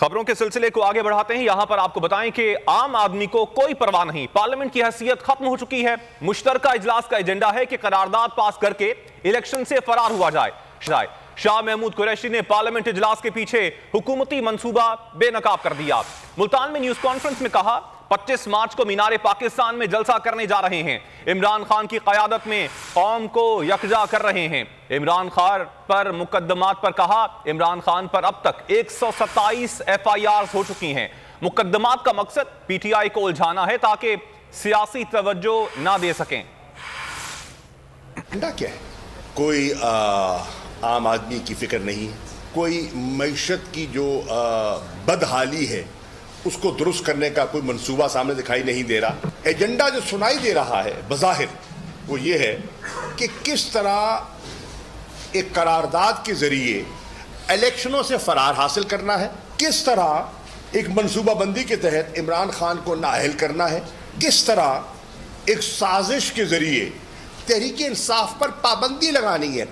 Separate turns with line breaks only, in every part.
खबरों के सिलसिले को आगे बढ़ाते हैं। यहां पर आपको बताएं कि आम आदमी को कोई परवाह नहीं, पार्लियामेंट की हैसियत खत्म हो चुकी है। मुश्तरका इजलास का एजेंडा है कि करारदाद पास करके इलेक्शन से फरार हुआ जाए। शाह महमूद कुरैशी ने पार्लियामेंट इजलास के पीछे हुकूमती मंसूबा बेनकाब कर दिया। मुल्तान में न्यूज कॉन्फ्रेंस में कहा 25 मार्च को मीनारे पाकिस्तान में जलसा करने जा रहे हैं। इमरान खान की क़यादत में कौम को यकजा कर रहे हैं। इमरान खान पर मुकदमात पर कहा, इमरान खान पर अब तक 127 FIR हो चुकी हैं। मुकदमात का मकसद PTI को उलझाना है ताकि सियासी तवज्जो ना दे सकें।
क्या है? कोई आम आदमी की फिक्र नहीं, कोई मईशत की जो बदहाली है उसको दुरुस्त करने का कोई मंसूबा सामने दिखाई नहीं दे रहा। एजेंडा जो सुनाई दे रहा है बज़ाहिर वो ये है कि किस तरह एक करारदाद के जरिए इलेक्शनों से फरार हासिल करना है, किस तरह एक मंसूबाबंदी के तहत इमरान खान को नाअहल करना है, किस तरह एक साजिश के जरिए तहरीक इंसाफ पर पाबंदी लगानी है,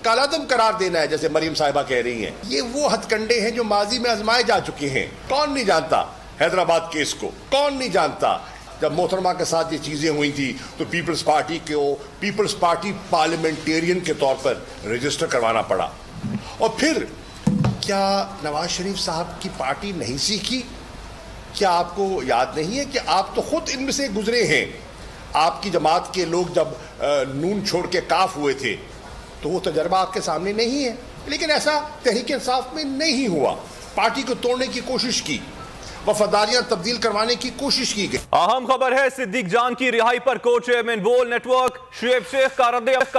कालादम करार देना है, जैसे मरीम साहिबा कह रही हैं। ये वो हथकंडे हैं जो माजी में आजमाए जा चुके हैं। कौन नहीं जानता हैदराबाद केस को, कौन नहीं जानता जब मोहतरमा के साथ ये चीजें हुई थी तो पीपल्स पार्टी पार्लियामेंटेरियन के तौर पर रजिस्टर करवाना पड़ा। और फिर क्या नवाज शरीफ साहब की पार्टी नहीं सीखी? क्या आपको याद नहीं है कि आप तो खुद इनमें से गुजरे हैं? आपकी जमात के लोग जब नून छोड़ के काफ हुए थे तो वो तजर्बा आपके सामने नहीं है, लेकिन ऐसा तहरीक इंसाफ में नहीं हुआ। पार्टी को तोड़ने की कोशिश की, वफादारियां तब्दील करवाने की कोशिश की गई।
अहम खबर है, सिद्दीक जान की रिहाई पर को चेयरमैन बोल नेटवर्क शुएब शेख का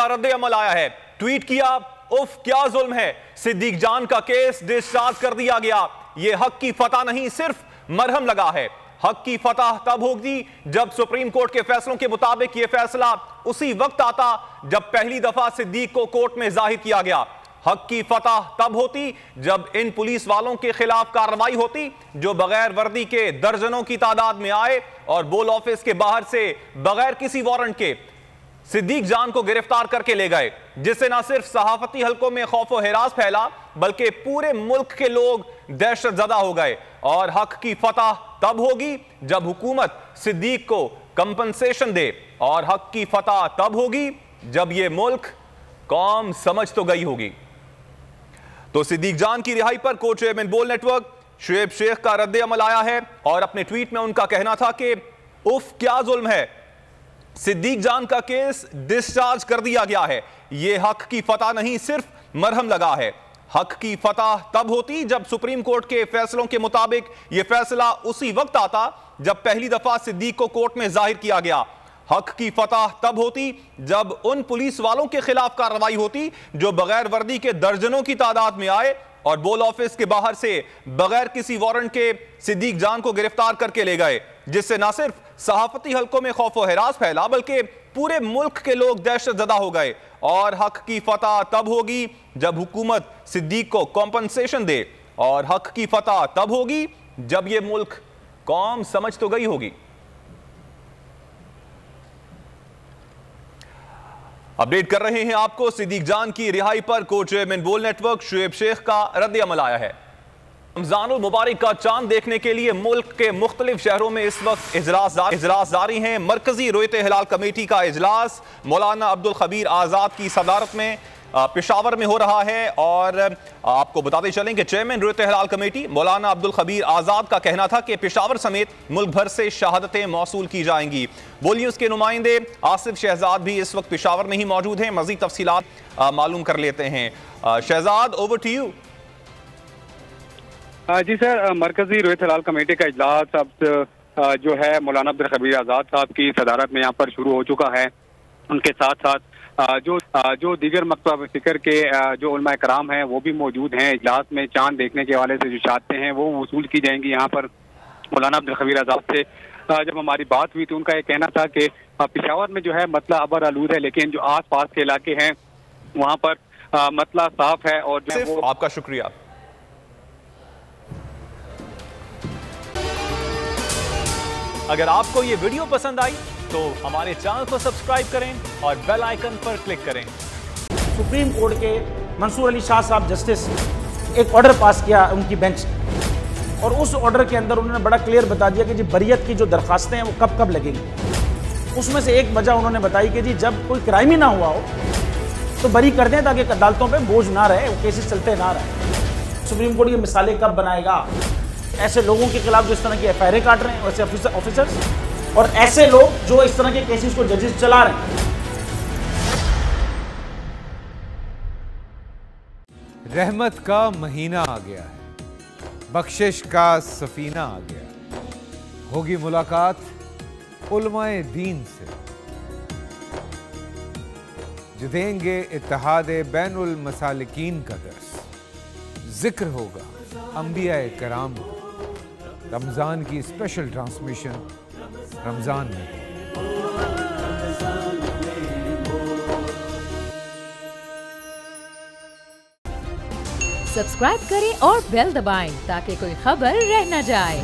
रद्द अमल आया है। ट्वीट किया, उफ क्या जुल्म है, सिद्दीक जान का केस डिस्चार्ज कर दिया गया। ये हक की फतह नहीं, सिर्फ मरहम लगा है। हक की फतह तब होगी जब सुप्रीम कोर्ट के फैसलों के मुताबिक यह फैसला उसी वक्त आता जब पहली दफा सिद्दीक को कोर्ट में जाहिर किया गया। हक की फतह तब होती जब इन पुलिस वालों के खिलाफ कार्रवाई होती जो बगैर वर्दी के दर्जनों की तादाद में आए और बोल ऑफिस के बाहर से बगैर किसी वारंट के सिद्दीक जान को गिरफ्तार करके ले गए, जिससे न सिर्फ सहाफती हलकों में खौफ व हिरास फैला बल्कि पूरे मुल्क के लोग दहशत ज़दा हो गए। और हक की फतह तब होगी जब हुकूमत सिद्दीक को कंपनसेशन दे, और हक की फतह तब होगी जब यह मुल्क कौम समझ तो गई होगी। तो सिद्दीक जान की रिहाई पर को चेयरमैन बोल नेटवर्क शुएब शेख का रद्द अमल आया है और अपने ट्वीट में उनका कहना था कि उफ क्या जुल्म है, सिद्दीक जान का केस डिस्चार्ज कर दिया गया है। यह हक की फतह नहीं, सिर्फ मरहम लगा है। हक की फतह तब होती जब सुप्रीम कोर्ट के फैसलों के मुताबिक यह फैसला उसी वक्त आता जब पहली दफा सिद्दीक को कोर्ट में जाहिर किया गया। हक की फतह तब होती जब उन पुलिस वालों के खिलाफ कार्रवाई होती जो बगैर वर्दी के दर्जनों की तादाद में आए और बोल ऑफिस के बाहर से बगैर किसी वारंट के सिद्दीक जान को गिरफ्तार करके ले गए, जिससे न सिर्फ सहाफती हलकों में खौफ व हिरास फैला बल्कि पूरे मुल्क के लोग दहशत ज़दा हो गए। और हक की फतह तब होगी जब हुकूमत सिद्दीक को कॉम्पनसेशन दे, और हक की फतह तब होगी जब यह मुल्क कौम समझ तो गई होगी। अपडेट कर रहे हैं आपको, सिद्दीक जान की रिहाई पर को चेयरमैन बोल नेटवर्क शुएब शेख का रद्द अमल आया है। रमजानुल मुबारक का चांद देखने के लिए मुल्क के मुख्तलिफ शहरों में इस वक्त इजलास जारी हैं। मरकजी रोयत हिलाल कमेटी का इजलास मौलाना अब्दुल खबीर आज़ाद की सदारत में पेशावर में हो रहा है। और आपको बताते चलें कि चेयरमैन रोयत हिलाल कमेटी मौलाना अब्दुल खबीर आज़ाद का कहना था कि पेशावर समेत मुल्क भर से शहादतें मौसूल की जाएंगी। बोल न्यूज़ के नुमाइंदे आसिफ शहजाद भी इस वक्त पेशावर में ही मौजूद हैं। मज़ीद तफसीलात मालूम कर लेते हैं। Shahzad, over to you.
जी सर, मरकजी रोयत हिलाल कमेटी का इजलास अब जो है मौलाना अब्दुल खबीर आज़ाद साहब की सदारत में यहाँ पर शुरू हो चुका है। उनके साथ साथ जो दीगर मकतब फिक्र के जो उलमा कराम हैं वो भी मौजूद हैं। इजलास में चांद देखने के हवाले से जो शहादतें हैं वो वसूल की जाएंगी। यहाँ पर मौलाना अब्दुल खबीर आज़ाद से जब हमारी बात हुई तो उनका ये कहना था कि पेशावर में जो है मतला अबर आलूद है, लेकिन जो आस पास के इलाके हैं वहाँ पर मतला साफ है। और जो है वो
आपका शुक्रिया। अगर आपको ये वीडियो पसंद आई तो हमारे चैनल को सब्सक्राइब करें और बेल आइकन पर क्लिक करें।
सुप्रीम कोर्ट के मंसूर अली शाह साहब जस्टिस एक ऑर्डर पास किया उनकी बेंच और उस ऑर्डर के अंदर उन्होंने बड़ा क्लियर बता दिया कि जी बरियत की जो दरखास्तें हैं वो कब कब लगेंगी। उसमें से एक वजह उन्होंने बताई कि जी जब कोई क्राइम ही ना हुआ हो तो बरी कर दें ताकि अदालतों पे बोझ ना रहे, वो केसेस चलते ना रहे। सुप्रीम कोर्ट ये मिसालें कब बनाएगा ऐसे लोगों के खिलाफ जो इस तरह की एफआईआर काट रहे हैं, वैसे ऑफिसर्स, और ऐसे लोग जो इस तरह के केसेस को जजेस चला रहे हैं।
रहमत का महीना आ गया है, बख्शिश का सफीना आ गया, होगी मुलाकात उलमाए दीन से जो देंगे इत्तेहादे बैनुल मसालिकीन का दर्स। जिक्र होगा अंबियाए कराम का, रमजान की स्पेशल ट्रांसमिशन रमजान में।
सब्सक्राइब करें और बेल दबाएं ताकि कोई खबर रह न जाए।